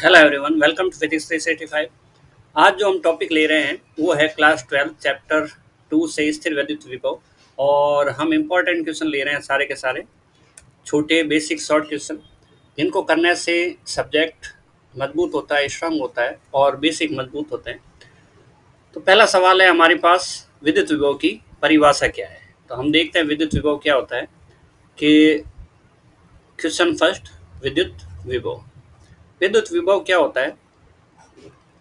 Hello everyone, welcome to physics 365। आज जो हम टॉपिक ले रहे हैं वो है क्लास 12 चैप्टर 2 से स्थिर वैद्युत विभव। और हम इम्पोर्टेंट क्वेश्चन ले रहे हैं, सारे के सारे छोटे बेसिक शॉर्ट क्वेश्चन, जिनको करने से सब्जेक्ट मजबूत होता है, स्ट्रांग होता है और बेसिक मजबूत होते हैं। तो पहला सवाल है हमारे पास, विद्युत विभव की परिभाषा क्या है। तो हम देखते हैं विद्युत विभव क्या होता है। कि क्वेश्चन फर्स्ट, विद्युत विभव। विद्युत विभव क्या होता है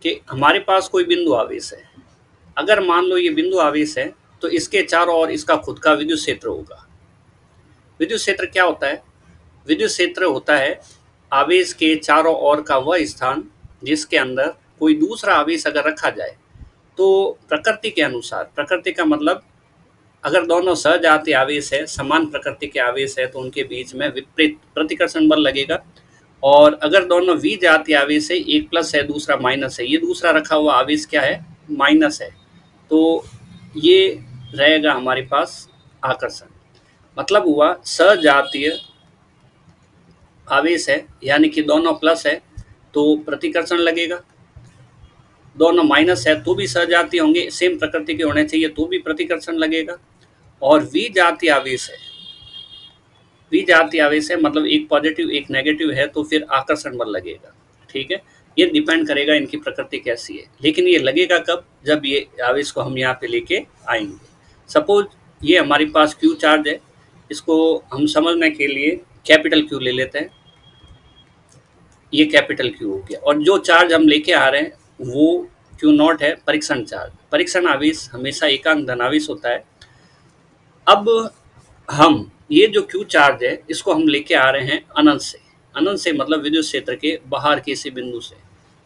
कि हमारे पास कोई बिंदु आवेश है। अगर मान लो ये बिंदु आवेश है तो इसके चारों ओर इसका खुद का विद्युत क्षेत्र होगा। विद्युत क्षेत्र क्या होता है? विद्युत क्षेत्र होता है आवेश के चारों ओर का वह स्थान जिसके अंदर कोई दूसरा आवेश अगर रखा जाए तो प्रकृति के अनुसार, प्रकृति का मतलब अगर दोनों सहजातीय आवेश है, समान प्रकृति के आवेश है, तो उनके बीच में विपरीत प्रतिकर्षण बल लगेगा। और अगर दोनों विजातीय आवेश है, एक प्लस है दूसरा माइनस है, ये दूसरा रखा हुआ आवेश क्या है? माइनस है। तो ये रहेगा हमारे पास आकर्षण। मतलब हुआ सजातीय आवेश है यानी कि दोनों प्लस है तो प्रतिकर्षण लगेगा, दोनों माइनस है तो भी सजातीय होंगे, सेम प्रकृति के होने चाहिए तो भी प्रतिकर्षण लगेगा। और विजातीय आवेश है, विजातीय आवेश है मतलब एक पॉजिटिव एक नेगेटिव है तो फिर आकर्षण बल लगेगा। ठीक है, ये डिपेंड करेगा इनकी प्रकृति कैसी है। लेकिन ये लगेगा कब? जब ये आवेश को हम यहाँ पे लेके आएंगे। सपोज ये हमारे पास क्यू चार्ज है, इसको हम समझने के लिए कैपिटल क्यू ले लेते हैं। ये कैपिटल क्यू हो गया, और जो चार्ज हम लेके आ रहे हैं वो क्यू नॉट है, परीक्षण चार्ज। परीक्षण आवेश हमेशा एकांक धनावेश होता है। अब हम ये जो क्यू चार्ज है इसको हम लेके आ रहे हैं अनंत से। अनंत से मतलब विद्युत क्षेत्र के बाहर किसी बिंदु से।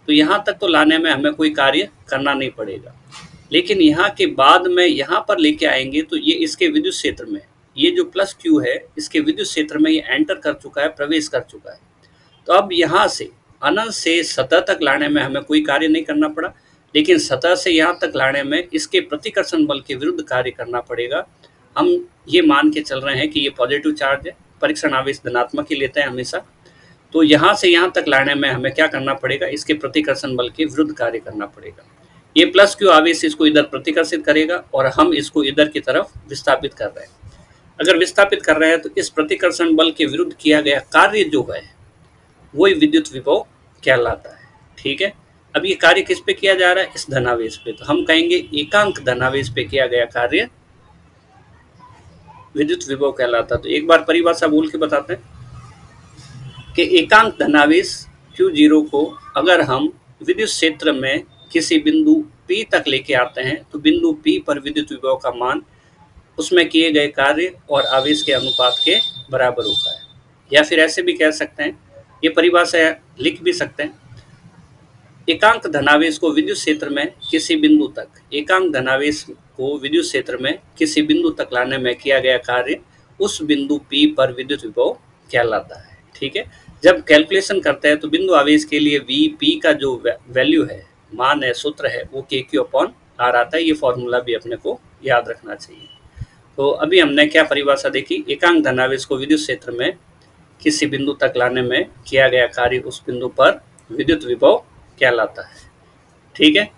तो यहाँ तक तो लाने में हमें कोई कार्य करना नहीं पड़ेगा। लेकिन यहाँ के बाद में यहाँ पर लेके आएंगे तो ये इसके विद्युत क्षेत्र में, ये जो प्लस क्यू है इसके विद्युत क्षेत्र में ये एंटर कर चुका है, प्रवेश कर चुका है। तो अब यहाँ से अनंत से सतह तक लाने में हमें कोई कार्य नहीं करना पड़ा, लेकिन सतह से यहाँ तक लाने में इसके प्रतिकर्षण बल के विरुद्ध कार्य करना पड़ेगा। हम ये मान के चल रहे हैं कि ये पॉजिटिव चार्ज है, परीक्षण आवेश धनात्मक ही लेते हैं हमेशा। तो यहाँ से यहाँ तक लाने में हमें क्या करना पड़ेगा? इसके प्रतिकर्षण बल के विरुद्ध कार्य करना पड़ेगा। ये प्लस क्यू आवेश इसको इधर प्रतिकर्षित करेगा और हम इसको इधर की तरफ विस्थापित कर रहे हैं। अगर विस्थापित कर रहे हैं तो इस प्रतिकर्षण बल के विरुद्ध किया गया कार्य जो है वही विद्युत विभव कहलाता है। ठीक है, अब ये कार्य किस पे किया जा रहा है? इस धनावेश पे। तो हम कहेंगे एकांक धनावेश पे किया गया कार्य विद्युत विभव कहलाता है। तो एक बार परिभाषा बोल के बताते हैं कि एकांक धनावेश Q0 को अगर हम विद्युत क्षेत्र में किसी बिंदु P तक लेके आते हैं तो बिंदु P पर विद्युत विभव का मान उसमें किए गए कार्य और आवेश के अनुपात के बराबर होता है। या फिर ऐसे भी कह सकते हैं, ये परिभाषा लिख भी सकते हैं, एकांक धनावेश को विद्युत क्षेत्र में किसी बिंदु तक, एकांक धनावेश को विद्युत क्षेत्र में किसी बिंदु तक लाने में किया गया कार्य उस बिंदु P पर विद्युत विभव कहलाता है। ठीक है, जब कैलकुलेशन करते हैं तो बिंदु आवेश के लिए Vp का जो वैल्यू है, मान है, सूत्र है, वो KQ/R आता है। ये फॉर्मूला भी अपने को याद रखना चाहिए। तो अभी हमने क्या परिभाषा देखी? एकांक धनावेश को विद्युत क्षेत्र में किसी बिंदु तक लाने में किया गया कार्य उस बिंदु पर विद्युत विभव कहलाता है। ठीक है,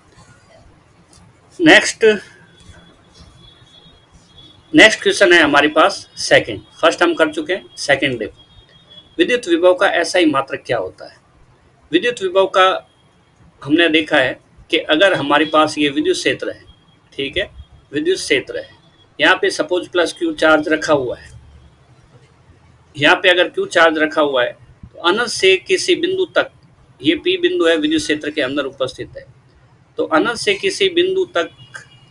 नेक्स्ट क्वेश्चन है हमारे पास सेकंड। फर्स्ट हम कर चुके हैं, सेकंड देखो। विद्युत विभव का ऐसा ही मात्रक क्या होता है? विद्युत विभव का हमने देखा है कि अगर हमारे पास ये विद्युत क्षेत्र है, ठीक है, विद्युत क्षेत्र है, यहाँ पे सपोज प्लस क्यू चार्ज रखा हुआ है, यहाँ पे अगर क्यू चार्ज रखा हुआ है तो अनंत से किसी बिंदु तक, ये पी बिंदु है विद्युत क्षेत्र के अंदर उपस्थित है, तो अनंत से किसी बिंदु तक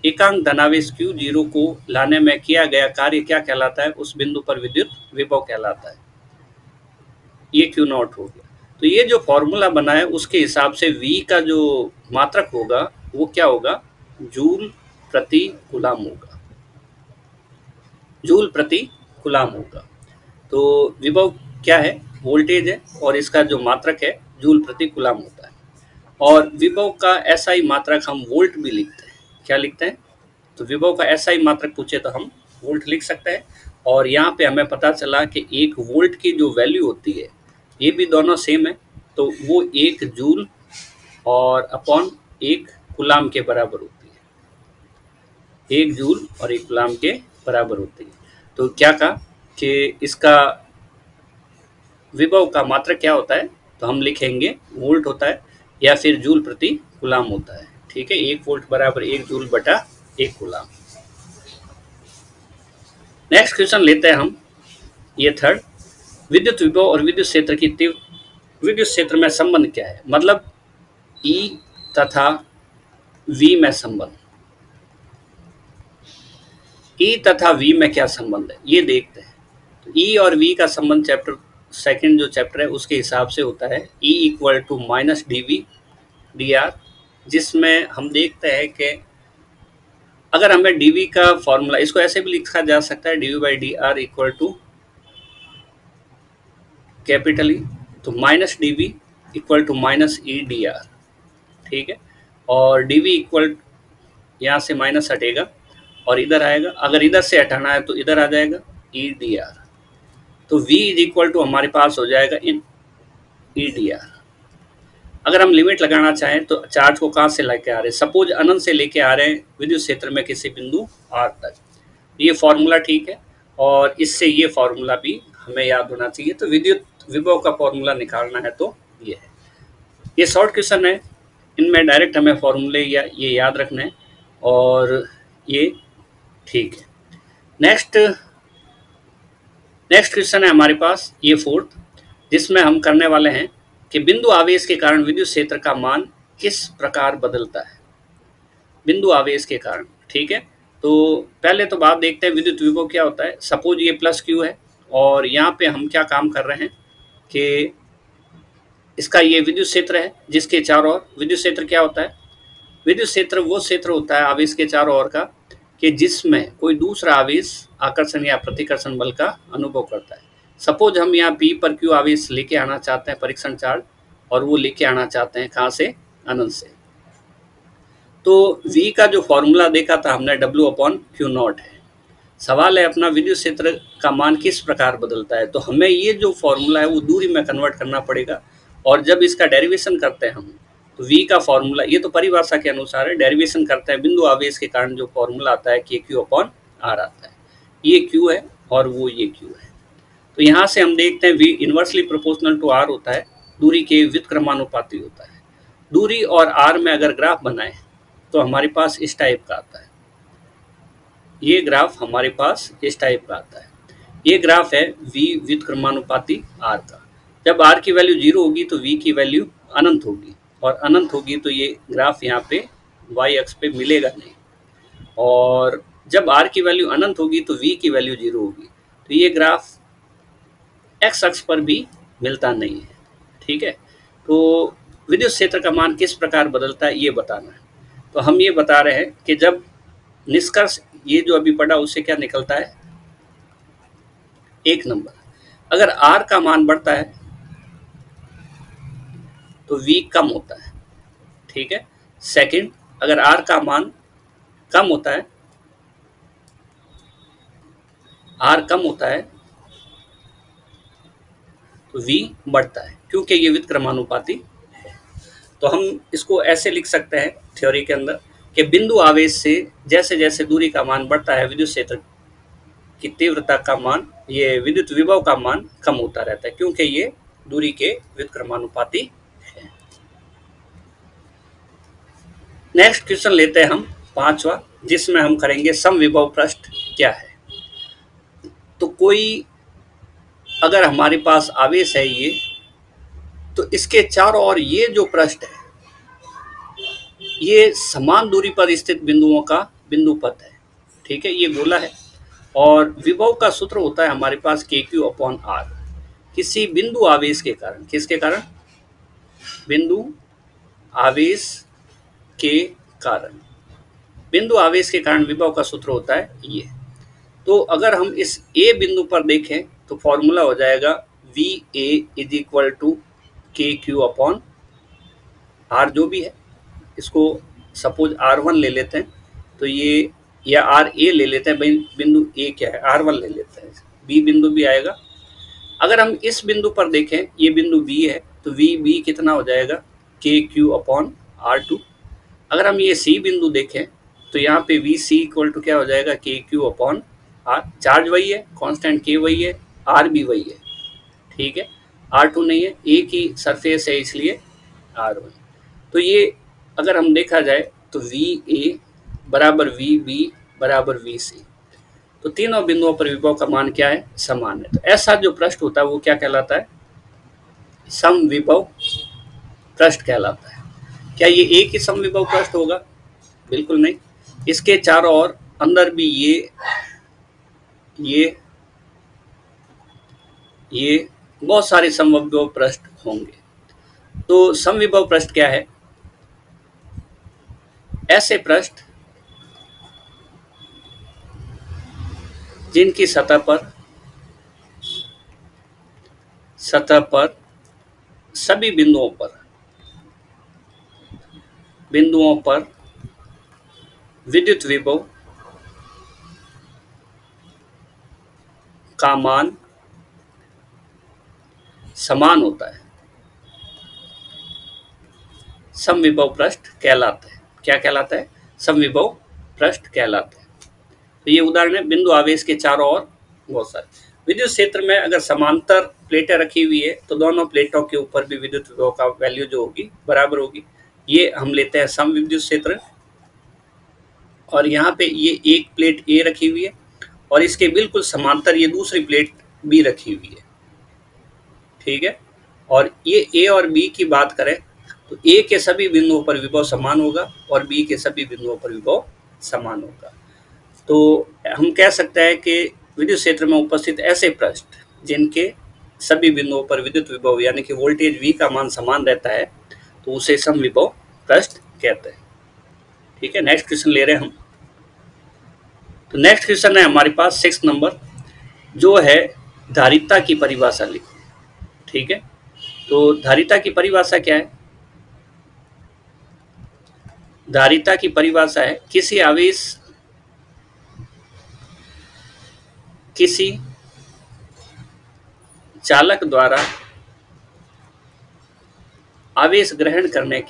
एकांक धनावेश Q0 को लाने में किया गया कार्य क्या कहलाता है? उस बिंदु पर विद्युत विभव कहलाता है। ये Q नॉट हो गया। तो ये जो फॉर्मूला बना है उसके हिसाब से V का जो मात्रक होगा वो क्या होगा? जूल प्रति कूलाम होगा, जूल प्रति कूलाम होगा। तो विभव क्या है? वोल्टेज है, और इसका जो मात्रक है जूल प्रति कूलाम होता है। और विभव का ऐसा ही मात्रक हम वोल्ट भी लिखते हैं। क्या लिखते हैं? तो विभव का ऐसा ही मात्रक पूछे तो हम वोल्ट लिख सकते हैं। और यहाँ पे हमें पता चला कि 1 वोल्ट की जो वैल्यू होती है, ये भी दोनों सेम है, तो वो 1 जूल और अपॉन 1 कूलाम के बराबर होती है। 1 जूल और 1 कूलाम के बराबर होती है। तो क्या कहा कि इसका विभव का मात्रक क्या होता है, तो हम लिखेंगे वोल्ट होता है या फिर जूल प्रति कूलाम होता है। ठीक है, 1 वोल्ट बराबर 1 जूल बटा 1 कूलाम। नेक्स्ट क्वेश्चन लेते हैं हम, ये थर्ड। विद्युत विभव और विद्युत क्षेत्र की विद्युत क्षेत्र में संबंध क्या है, मतलब ई तथा वी में संबंध। ई तथा वी में क्या संबंध है ये देखते हैं। तो ई और वी का संबंध चैप्टर सेकंड जो चैप्टर है उसके हिसाब से होता है E equal to minus D V D R, जिसमें हम देखते हैं कि अगर हमें डी वी का फॉर्मूला, इसको ऐसे भी लिखा जा सकता है d v by d r equal to capital E, तो minus D v equal to minus E d r. ठीक है, और डी वी इक्वल, यहाँ से माइनस हटेगा और इधर आएगा, अगर इधर से हटाना है तो इधर आ जाएगा ई डी आर। तो v इज इक्वल टू हमारे पास हो जाएगा इन ई डी आर। अगर हम लिमिट लगाना चाहें तो चार्ज को कहाँ से लेके आ रहे हैं, सपोज अनंत से लेके आ रहे हैं विद्युत क्षेत्र में किसी बिंदु r तक, ये फॉर्मूला ठीक है, और इससे ये फॉर्मूला भी हमें याद होना चाहिए। तो विद्युत विभव का फॉर्मूला निकालना है तो ये है। ये शॉर्ट क्वेश्चन है, इनमें डायरेक्ट हमें फॉर्मूले या ये याद रखना है, और ये ठीक है। नेक्स्ट क्वेश्चन है हमारे पास ये फोर्थ, जिसमें हम करने वाले हैं कि बिंदु आवेश के कारण विद्युत क्षेत्र का मान किस प्रकार बदलता है। बिंदु आवेश के कारण, ठीक है। तो पहले तो बात देखते हैं विद्युत विभव क्या होता है। सपोज ये प्लस क्यू है और यहाँ पे हम क्या काम कर रहे हैं कि इसका ये विद्युत क्षेत्र है जिसके चारों ओर, विद्युत क्षेत्र क्या होता है, विद्युत क्षेत्र वो क्षेत्र होता है आवेश के चारों ओर का कि जिसमें कोई दूसरा आवेश आकर्षण या प्रतिकर्षण बल का अनुभव करता है। सपोज हम यहाँ P पर Q आवेश लेके आना चाहते हैं, परीक्षण चार्ज, और वो लेके आना चाहते हैं कहाँ से, अनंत से। तो V का जो फॉर्मूला देखा था हमने W/Q0 है। सवाल है अपना विद्युत क्षेत्र का मान किस प्रकार बदलता है, तो हमें ये जो फॉर्मूला है वो दूरी में कन्वर्ट करना पड़ेगा, और जब इसका डेरिवेशन करते हैं हम तो V का फॉर्मूला, ये तो परिभाषा के अनुसार है, डेरिवेशन करते हैं बिंदु आवेश के कारण जो फॉर्मूला आता है KQ/R आता है। ये Q है और वो ये Q है। तो यहाँ से हम देखते हैं V inversely proportional to R होता है, दूरी के व्युत्क्रमानुपाती होता है। दूरी और R में अगर ग्राफ बनाए तो हमारे पास इस टाइप का आता है, ये ग्राफ हमारे पास इस टाइप का आता है। ये ग्राफ है V व्युत्क्रमानुपाती R का। जब R की वैल्यू 0 होगी तो V की वैल्यू अनंत होगी, और अनंत होगी तो ये ग्राफ यहाँ पे y अक्ष पे मिलेगा नहीं, और जब r की वैल्यू अनंत होगी तो v की वैल्यू 0 होगी, तो ये ग्राफ x अक्ष पर भी मिलता नहीं है। ठीक है, तो विद्युत क्षेत्र का मान किस प्रकार बदलता है ये बताना है। तो हम ये बता रहे हैं कि जब निष्कर्ष ये जो अभी पढ़ा उससे क्या निकलता है, 1 नंबर, अगर r का मान बढ़ता है तो v कम होता है। ठीक है, सेकंड, अगर r का मान कम होता है, r कम होता है तो v बढ़ता है, क्योंकि ये व्युत्क्रमानुपाती है। तो हम इसको ऐसे लिख सकते हैं थ्योरी के अंदर कि बिंदु आवेश से जैसे जैसे दूरी का मान बढ़ता है विद्युत क्षेत्र की तीव्रता का मान, ये विद्युत विभव का मान कम होता रहता है, क्योंकि ये दूरी के व्युत्क्रमानुपाती है। नेक्स्ट क्वेश्चन लेते हैं हम 5वां, जिसमें हम करेंगे समविभव पृष्ठ क्या है। तो कोई अगर हमारे पास आवेश है ये, तो इसके चारों ओर ये जो पृष्ठ है ये समान दूरी पर स्थित बिंदुओं का बिंदु पथ है। ठीक है, ये गोला है, और विभव का सूत्र होता है हमारे पास KQ/R। किसी बिंदु आवेश के कारण, किसके कारण, बिंदु आवेश के कारण, बिंदु आवेश के कारण विभव का सूत्र होता है ये। तो अगर हम इस A बिंदु पर देखें तो फॉर्मूला हो जाएगा VA is equal to KQ/R, जो भी है, इसको सपोज R1 ले लेते हैं, तो ये, या RA ले लेते हैं, बिंदु A क्या है, R1 ले लेते हैं, B बिंदु भी आएगा। अगर हम इस बिंदु पर देखें, ये बिंदु B है, तो वी बी कितना हो जाएगा, के क्यू अपॉन आर टू। अगर हम ये सी बिंदु देखें तो यहाँ पे वी सी इक्वल टू क्या हो जाएगा, के क्यू अपॉन आर। चार्ज वही है, कांस्टेंट के वही है, आर भी वही है, ठीक है, आर टू नहीं है, एक ही सरफेस है इसलिए आर वन। तो ये अगर हम देखा जाए तो वी ए बराबर वी बी बराबर वी सी, तो तीनों बिंदुओं पर विभव का मान क्या है, समान है। तो ऐसा जो पृष्ठ होता है वो क्या कहलाता है, समविभव पृष्ठ कहलाता है। क्या ये एक ही समविभव पृष्ठ होगा, बिल्कुल नहीं, इसके चारों ओर अंदर भी ये बहुत सारे समविभव पृष्ठ होंगे। तो समविभव पृष्ठ क्या है, ऐसे पृष्ठ जिनकी सतह पर सभी बिंदुओं पर विद्युत विभव का मान समान होता है, समविभव पृष्ठ कहलाते हैं। क्या कहलाता है, समविभव पृष्ठ कहलाते हैं। तो ये उदाहरण है, बिंदु आवेश के चारों ओर बहुत सारे विद्युत क्षेत्र में अगर समांतर प्लेटें रखी हुई है तो दोनों प्लेटों के ऊपर भी विद्युत विभव का वैल्यू जो होगी बराबर होगी। ये हम लेते हैं सम विद्युत क्षेत्र, और यहाँ पे ये एक प्लेट ए रखी हुई है और इसके बिल्कुल समांतर ये दूसरी प्लेट बी रखी हुई है, ठीक है। और ये ए और बी की बात करें तो ए के सभी बिंदुओं पर विभव समान होगा और बी के सभी बिंदुओं पर विभव समान होगा। तो हम कह सकते हैं कि विद्युत क्षेत्र में उपस्थित ऐसे पृष्ठ जिनके सभी बिंदुओं पर विद्युत विभव यानी कि वोल्टेज V का मान समान रहता है तो उसे समविभव पृष्ठ कहते हैं, ठीक है। नेक्स्ट क्वेश्चन ले रहे हैं हम। तो नेक्स्ट क्वेश्चन है हमारे पास 6 नंबर, जो है धारिता की परिभाषा लिखो, ठीक है। तो धारिता की परिभाषा क्या है, धारिता की परिभाषा है किसी चालक द्वारा आवेश ग्रहण करने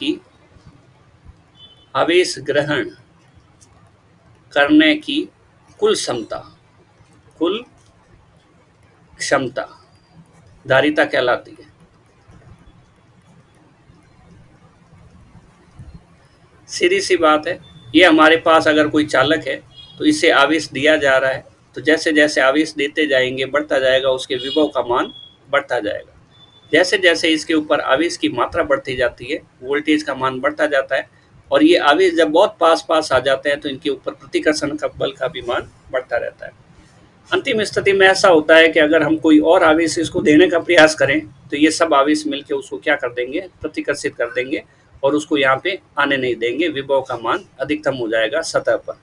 की कुल क्षमता धारिता कहलाती है। सीधी सी बात है, ये हमारे पास अगर कोई चालक है तो इसे आवेश दिया जा रहा है, तो जैसे जैसे आवेश देते जाएंगे बढ़ता जाएगा, उसके विभव का मान बढ़ता जाएगा। जैसे जैसे इसके ऊपर आवेश की मात्रा बढ़ती जाती है वोल्टेज का मान बढ़ता जाता है, और ये आवेश जब बहुत पास आ जाते हैं तो इनके ऊपर प्रतिकर्षण का बल का भी मान बढ़ता रहता है। अंतिम स्थिति में ऐसा होता है कि अगर हम कोई और आवेश इसको देने का प्रयास करें तो ये सब आवेश मिलकर उसको क्या कर देंगे, प्रतिकर्षित कर देंगे और उसको यहाँ पे आने नहीं देंगे, विभव का मान अधिकतम हो जाएगा सतह पर।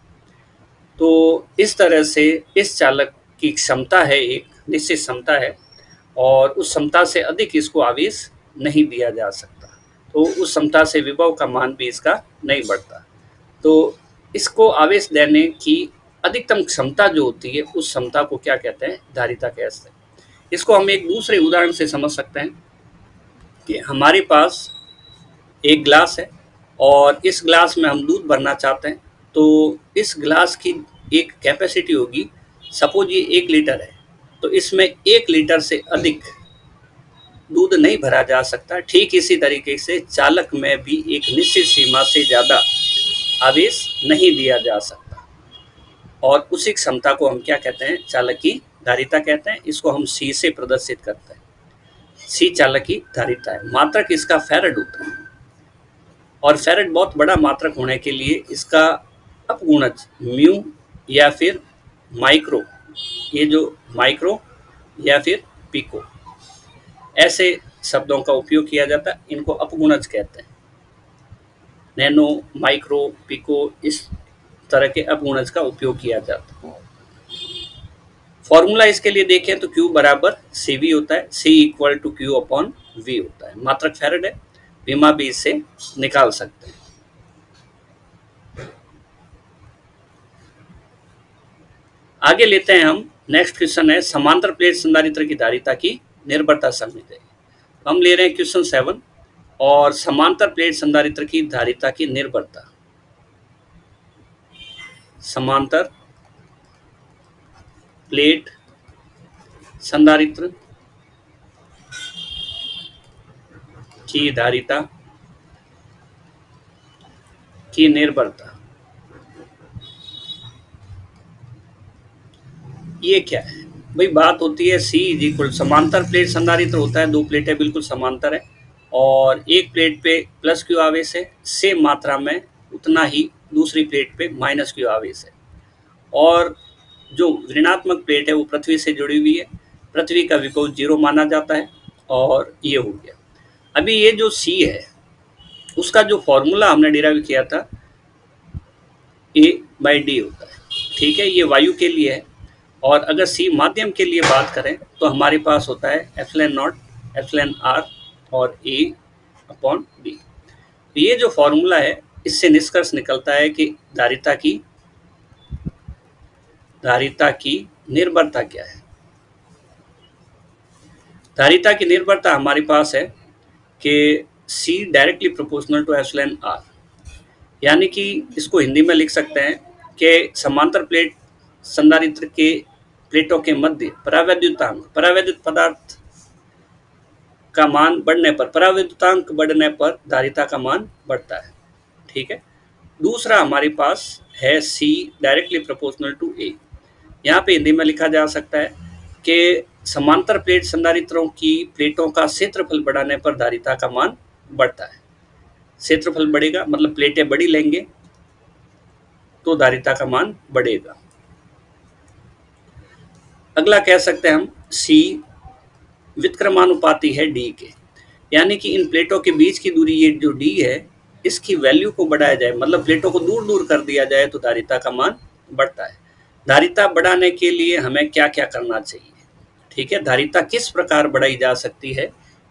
तो इस तरह से इस चालक की क्षमता है, एक निश्चित क्षमता है, और उस क्षमता से अधिक इसको आवेश नहीं दिया जा सकता, तो उस क्षमता से विभव का मान भी इसका नहीं बढ़ता। तो इसको आवेश देने की अधिकतम क्षमता जो होती है उस क्षमता को क्या कहते हैं, धारिता कहते हैं। इसको हम एक दूसरे उदाहरण से समझ सकते हैं कि हमारे पास एक ग्लास है और इस ग्लास में हम दूध भरना चाहते हैं, तो इस ग्लास की एक कैपेसिटी होगी, सपोज ये 1 लीटर है, तो इसमें 1 लीटर से अधिक दूध नहीं भरा जा सकता। ठीक इसी तरीके से चालक में भी एक निश्चित सीमा से ज़्यादा आवेश नहीं दिया जा सकता, और उसी क्षमता को हम क्या कहते हैं, चालक की धारिता कहते हैं। इसको हम सी से प्रदर्शित करते हैं, सी चालक की धारिता है। मात्रक इसका फैरड होता है, और फैरड बहुत बड़ा मात्रक होने के लिए इसका अपगुणज म्यू या फिर माइक्रो, ये जो माइक्रो या फिर पिको, ऐसे शब्दों का उपयोग किया जाता है, इनको अपगुणज कहते हैं। नैनो, माइक्रो, पिको, इस तरह के अपगुणज का उपयोग किया जाता है। फॉर्मूला इसके लिए देखें तो Q बराबर CV होता है, C equal to Q upon V होता है। मात्रक फैरड है, विमा भी इससे निकाल सकते हैं। आगे लेते हैं हम, नेक्स्ट क्वेश्चन है समांतर प्लेट संधारित्र की धारिता की निर्भरता समझते हैं। हम ले रहे हैं क्वेश्चन 7 और समांतर प्लेट संधारित्र की धारिता की निर्भरता। समांतर प्लेट संधारित्र की धारिता की निर्भरता, ये क्या है भाई? बात होती है C इज इक्वल, समांतर प्लेट संधारित्र होता है, दो प्लेटें बिल्कुल समांतर है और एक प्लेट पे प्लस क्यू आवेश है, सेम मात्रा में उतना ही दूसरी प्लेट पे माइनस क्यू आवेश है, और जो ऋणात्मक प्लेट है वो पृथ्वी से जुड़ी हुई है, पृथ्वी का विभव 0 माना जाता है, और ये हो गया। अभी ये जो C है उसका जो फॉर्मूला हमने डिराइव किया था A/D होता है, ठीक है, ये वायु के लिए है। और अगर C माध्यम के लिए बात करें तो हमारे पास होता है ε0 εr और A/D। ये जो फॉर्मूला है इससे निष्कर्ष निकलता है कि धारिता की निर्भरता क्या है। धारिता की निर्भरता हमारे पास है कि C directly proportional to εr, यानी कि इसको हिंदी में लिख सकते हैं कि समांतर प्लेट संधारित्र के प्लेटों के मध्य परावैद्युतांक, परावैद्युत पदार्थ का मान बढ़ने पर, परावैद्युतांक बढ़ने पर धारिता का मान बढ़ता है, ठीक है। दूसरा हमारे पास है C directly proportional to A। यहाँ पे हिंदी में लिखा जा सकता है कि समांतर प्लेट संधारित्रों की प्लेटों का क्षेत्रफल बढ़ाने पर धारिता का मान बढ़ता है। क्षेत्रफल बढ़ेगा मतलब प्लेटें बड़ी लेंगे तो धारिता का मान बढ़ेगा। अगला कह सकते हैं हम C व्युत्क्रमानुपाती है D के, यानी कि इन प्लेटों के बीच की दूरी, ये जो D है, इसकी वैल्यू को बढ़ाया जाए, मतलब प्लेटों को दूर दूर कर दिया जाए तो धारिता का मान बढ़ता है। धारिता बढ़ाने के लिए हमें क्या क्या करना चाहिए, ठीक है, धारिता किस प्रकार बढ़ाई जा सकती है,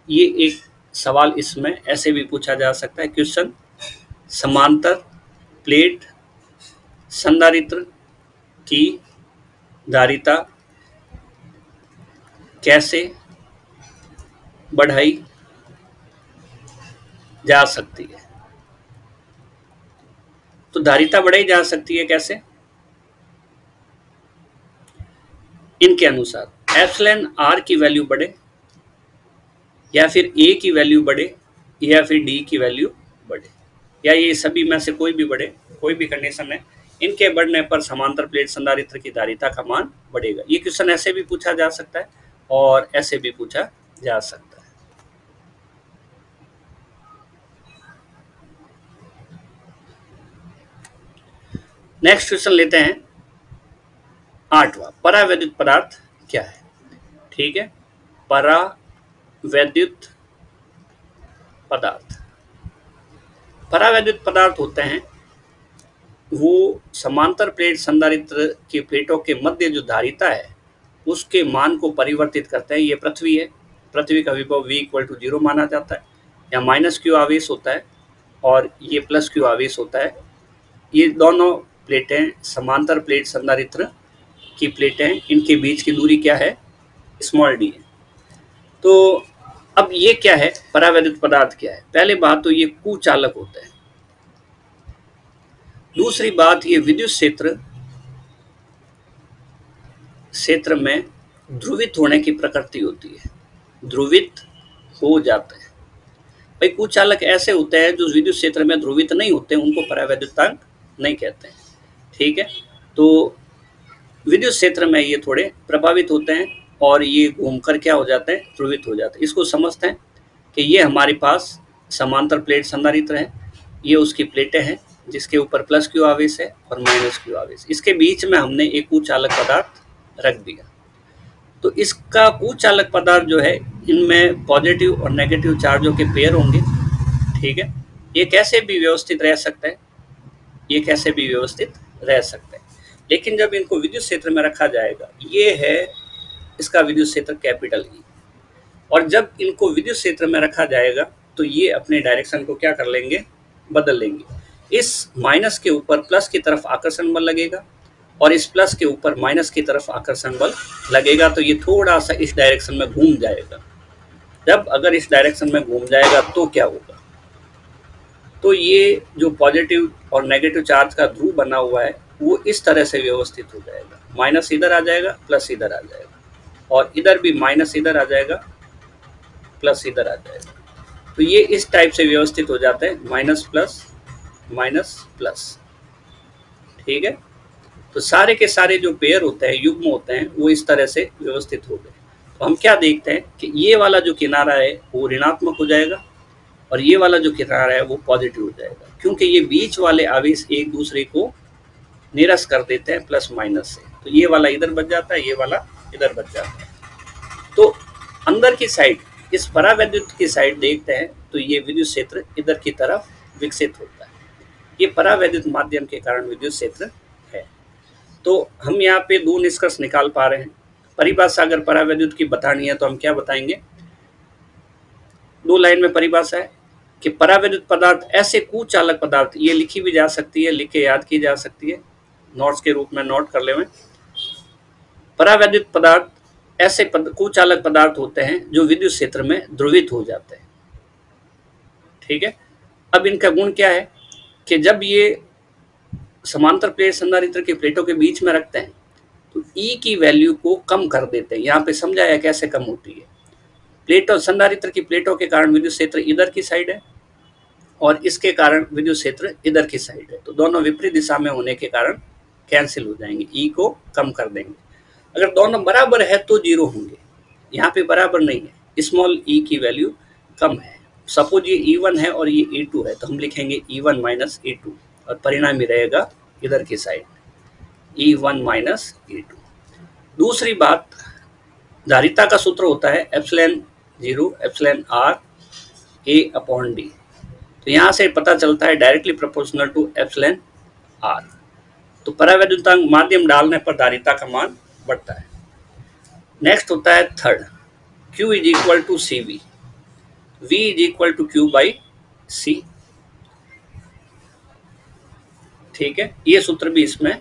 ये एक सवाल इसमें ऐसे भी पूछा जा सकता है। क्वेश्चन, समांतर प्लेट संधारित्र की धारिता कैसे बढ़ाई जा सकती है? तो धारिता बढ़ाई जा सकती है कैसे? इनके अनुसार एप्सिलॉन आर की वैल्यू बढ़े, या फिर ए की वैल्यू बढ़े, या फिर डी की वैल्यू बढ़े, या ये सभी में से कोई भी बढ़े, कोई भी कंडीशन है, इनके बढ़ने पर समांतर प्लेट संधारित्र की धारिता का मान बढ़ेगा। ये क्वेश्चन ऐसे भी पूछा जा सकता है और ऐसे भी पूछा जा सकता है। नेक्स्ट क्वेश्चन लेते हैं 8वां, परावैद्युत पदार्थ क्या है, ठीक है। परावैद्युत पदार्थ, परावैद्युत पदार्थ होते हैं वो समांतर प्लेट संधारित्र की प्लेटों के मध्य जो धारिता है उसके मान को परिवर्तित करते हैं। ये पृथ्वी है, पृथ्वी का विभव V = 0 माना जाता है, या माइनस क्यू आवेश होता है और ये प्लस क्यू आवेश होता है। ये दोनों प्लेटें समांतर प्लेट संधारित्र की प्लेटें, इनके बीच की दूरी क्या है, d है। तो अब ये क्या है, परावैद्युत पदार्थ क्या है? पहली बात तो ये कुचालक होता है। दूसरी बात, ये विद्युत क्षेत्र में ध्रुवित होने की प्रकृति होती है, ध्रुवित हो जाता है। भाई कुचालक ऐसे होते हैं जो विद्युत क्षेत्र में ध्रुवित नहीं होते, उनको परावैद्युतांक नहीं कहते हैं, ठीक है। तो विद्युत क्षेत्र में ये थोड़े प्रभावित होते हैं और ये घूमकर क्या हो जाते हैं, ध्रुवित हो जाते हैं। इसको समझते हैं कि ये हमारे पास समांतर प्लेट संधारित्र है, ये उसकी प्लेटें हैं जिसके ऊपर प्लस क्यू आवेश है और माइनस क्यू आवेश, इसके बीच में हमने एक कुचालक पदार्थ रख दिया। तो इसका कुचालक पदार्थ जो है, इनमें पॉजिटिव और नेगेटिव चार्जों के पेयर होंगे, ठीक है। ये कैसे भी व्यवस्थित रह सकता है, ये कैसे भी व्यवस्थित रह सकते हैं, लेकिन जब इनको विद्युत क्षेत्र में रखा जाएगा, ये है इसका विद्युत क्षेत्र कैपिटल E, और जब इनको विद्युत क्षेत्र में रखा जाएगा तो ये अपने डायरेक्शन को क्या कर लेंगे, बदल लेंगे। इस माइनस के ऊपर प्लस की तरफ आकर्षण बल लगेगा और इस प्लस के ऊपर माइनस की तरफ आकर्षण बल लगेगा, तो ये थोड़ा सा इस डायरेक्शन में घूम जाएगा। जब अगर इस डायरेक्शन में घूम जाएगा तो क्या होगा, तो ये जो पॉजिटिव और नेगेटिव चार्ज का ध्रुव बना हुआ है वो इस तरह से व्यवस्थित हो जाएगा, माइनस इधर आ जाएगा, प्लस इधर आ जाएगा, और इधर भी माइनस इधर आ जाएगा, प्लस इधर आ जाएगा। तो ये इस टाइप से व्यवस्थित हो जाते हैं, माइनस प्लस माइनस प्लस। ठीक है, तो सारे के सारे जो पेयर होते हैं, युग्म होते हैं, वो इस तरह से व्यवस्थित हो गए। तो हम क्या देखते हैं कि ये वाला जो किनारा है वो ऋणात्मक हो जाएगा और ये वाला जो किनारा है वो पॉजिटिव हो जाएगा, क्योंकि ये बीच वाले आवेश एक दूसरे को निरस्त कर देते हैं प्लस माइनस से। तो ये वाला इधर बच जाता है, ये वाला इधर बच जाता है। तो अंदर की साइड, इस परावैद्युत की साइड देखते हैं तो ये विद्युत क्षेत्र इधर की तरफ विकसित होता है। ये परावैद्युत माध्यम के कारण विद्युत क्षेत्र है। तो हम यहाँ पे दो निष्कर्ष निकाल पा रहे हैं। परिभाषा अगर परावैद्युत की बतानी है तो हम क्या बताएंगे, दो लाइन में परिभाषा है कि परावैद्युत पदार्थ ऐसे कुचालक पदार्थ, ये लिखी भी जा सकती है, लिख के याद की जा सकती है, नोट्स के रूप में नोट कर लें। परावैद्युत पदार्थ ऐसे कुचालक पदार्थ होते हैं जो विद्युत क्षेत्र में ध्रुवित हो जाते हैं। ठीक है, अब इनका गुण क्या है कि जब ये समांतर प्लेट संधारित्र की प्लेटों के बीच में रखते हैं तो ई की वैल्यू को कम कर देते हैं। यहाँ पे समझाया कैसे कम होती है। प्लेट और संधारित्र की प्लेटों के कारण विद्युत क्षेत्र इधर की साइड है और इसके कारण विद्युत क्षेत्र इधर की साइड है, तो दोनों विपरीत दिशा में होने के कारण कैंसिल हो जाएंगे, ई को कम कर देंगे। अगर दोनों बराबर है तो जीरो होंगे, यहाँ पे बराबर नहीं है, स्मॉल ई की वैल्यू कम है। सपोज ये E1 है और ये E2 है, तो हम लिखेंगे E1 माइनस E2 और परिणाम ही रहेगा इधर की साइड E1 माइनस E2। दूसरी बात, धारिता का सूत्र होता है epsilon 0 epsilon R A upon D। तो यहाँ से पता चलता है directly proportional to epsilon R। तो परावैद्युतांक माध्यम डालने पर धारिता का मान बढ़ता है। नेक्स्ट होता है third, Q is equal to C V, V is equal to Q by C. ठीक है, ये सूत्र भी इसमें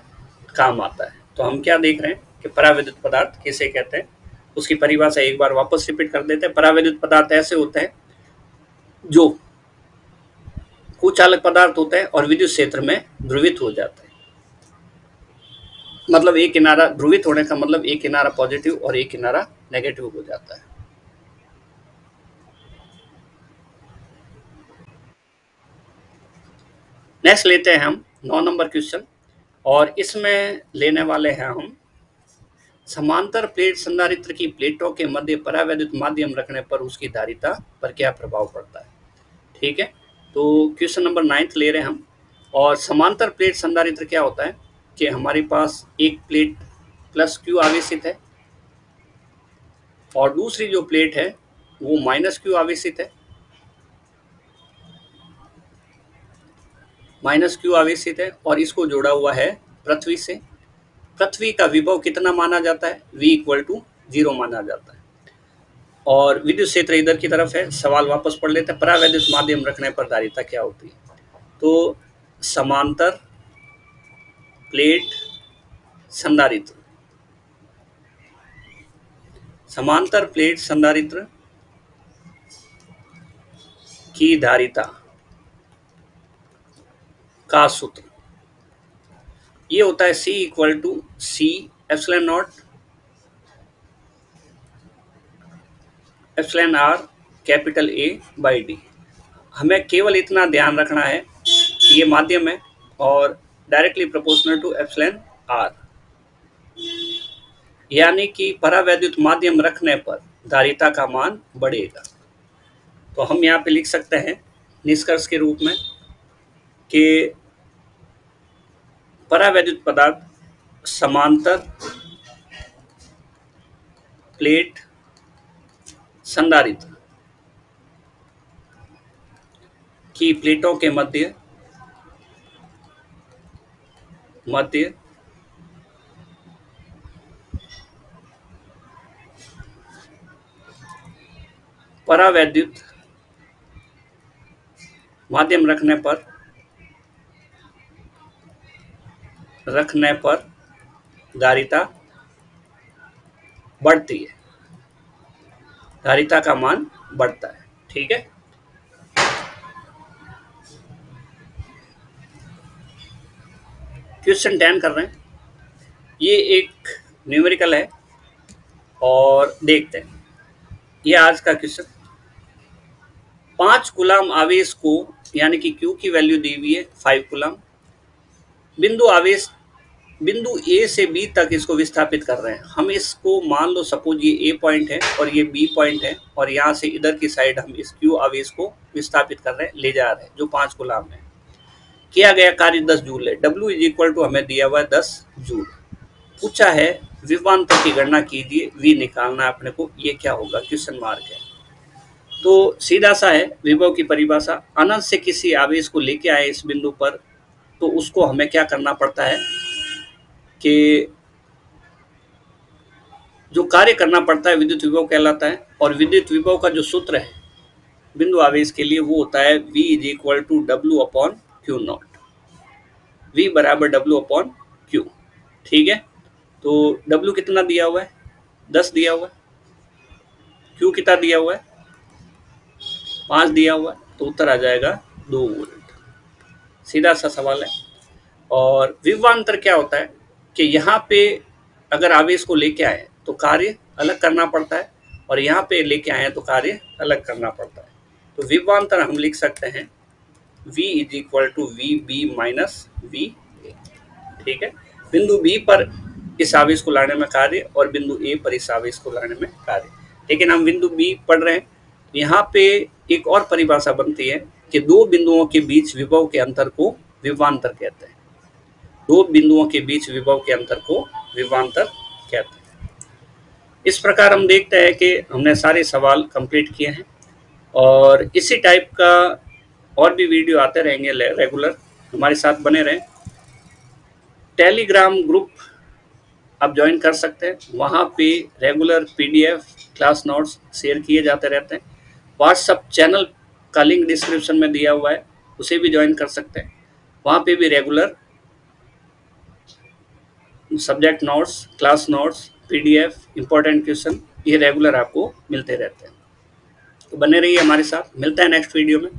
काम आता है। तो हम क्या देख रहे हैं कि परावैद्युत पदार्थ किसे कहते हैं, उसकी परिभाषा एक बार वापस रिपीट कर देते हैं। परावैद्युत पदार्थ ऐसे होते हैं जो कुचालक पदार्थ होते हैं और विद्युत क्षेत्र में ध्रुवित हो जाते हैं। मतलब एक किनारा ध्रुवित होने का मतलब एक किनारा पॉजिटिव और एक किनारा नेगेटिव हो जाता है। नेक्स्ट लेते हैं हम 9 नंबर क्वेश्चन, और इसमें लेने वाले हैं हम समांतर प्लेट संधारित्र की प्लेटों के मध्य परावैद्युत माध्यम रखने पर उसकी धारिता पर क्या प्रभाव पड़ता है। ठीक है, तो क्वेश्चन नंबर 9 ले रहे हैं हम। और समांतर प्लेट संधारित्र क्या होता है कि हमारे पास एक प्लेट प्लस क्यू आवेशित है और दूसरी जो प्लेट है वो माइनस क्यू आवेशित है, माइनस क्यू आवेशित है, और इसको जोड़ा हुआ है पृथ्वी से। पृथ्वी का विभव कितना माना जाता है, V इक्वल टू 0 माना जाता है, और विद्युत क्षेत्र इधर की तरफ है। सवाल वापस पढ़ लेते हैं, परावैद्युत माध्यम रखने पर धारिता क्या होती है। तो समांतर प्लेट संधारित्र, समांतर प्लेट संधारित्र की धारिता का सूत्र ये होता है C equal to C epsilon naught epsilon R capital A by D। हमें केवल इतना ध्यान रखना है कि ये माध्यम है और directly proportional to epsilon R, यानी कि परावैद्युत माध्यम रखने पर धारिता का मान बढ़ेगा। तो हम यहाँ पे लिख सकते हैं निष्कर्ष के रूप में कि परावैद्युत पदार्थ समांतर प्लेट संधारित्र की प्लेटों के मध्य परावैद्युत माध्यम रखने पर धारिता बढ़ती है। धारिता का मान बढ़ता है। ठीक है, क्वेश्चन 10 कर रहे हैं। ये एक न्यूमेरिकल है और देखते हैं। ये आज का क्वेश्चन, 5 कूलम आवेश को यानी कि Q की वैल्यू दी हुई है 5 कूलम, बिंदु आवेश बिंदु ए से बी तक इसको विस्थापित कर रहे हैं। हम इसको मान लो सपोज ये ए पॉइंट है और ये बी पॉइंट है और यहाँ से इधर की साइड हम इस Q आवेश को विस्थापित कर रहे हैं, ले जा रहे हैं, जो 5 कूलम है। किया गया कार्य 10 जूल है। W इज इक्वल टू हमें दिया हुआ है 10 जूल। पूछा है विभवांतर की गणना कीजिए, V निकालना है अपने को। ये क्या होगा, क्वेश्चन मार्क है। तो सीधा सा है विभव की परिभाषा, अनंत से किसी आवेश को लेके आए इस बिंदु पर, तो उसको हमें क्या करना पड़ता है कि जो कार्य करना पड़ता है विद्युत विभव कहलाता है। और विद्युत विभव का जो सूत्र है बिंदु आवेश के लिए वो होता है V is equal to W upon Q naught. V बराबर डब्ल्यू अपॉन क्यू। ठीक है, तो W कितना दिया हुआ है, 10 दिया हुआ है। Q कितना दिया हुआ है, 5 दिया हुआ है। तो उत्तर आ जाएगा 2 वोल्ट। सीधा सा सवाल है। और विभवांतर क्या होता है कि यहाँ पे अगर आवेश को लेके आए तो कार्य अलग करना पड़ता है, और यहाँ पे लेके आए तो कार्य अलग करना पड़ता है। तो विभवांतर हम लिख सकते हैं V is equal to V B minus V A. ठीक है, बिंदु बी पर इस आवेश को लाने में कार्य और बिंदु ए पर इस आवेश को लाने में कार्य। लेकिन हम बिंदु बी पढ़ रहे हैं, यहाँ पे एक और परिभाषा बनती है कि दो बिंदुओं के बीच विभव के अंतर को विभवांतर कहते हैं। दो बिंदुओं के बीच विभव के अंतर को विभवांतर कहते हैं। इस प्रकार हम देखते हैं कि हमने सारे सवाल कंप्लीट किए हैं, और इसी टाइप का और भी वीडियो आते रहेंगे रेगुलर। हमारे साथ बने रहें। टेलीग्राम ग्रुप आप ज्वाइन कर सकते हैं, वहाँ पे regular PDF class notes share किए जाते रहते हैं। व्हाट्सएप चैनल का लिंक डिस्क्रिप्शन में दिया हुआ है, उसे भी ज्वाइन कर सकते हैं। वहाँ पे भी regular subject notes, class notes, PDF, important question ये रेगुलर आपको मिलते रहते हैं। तो बने रहिए हमारे साथ। मिलते हैं नेक्स्ट वीडियो में।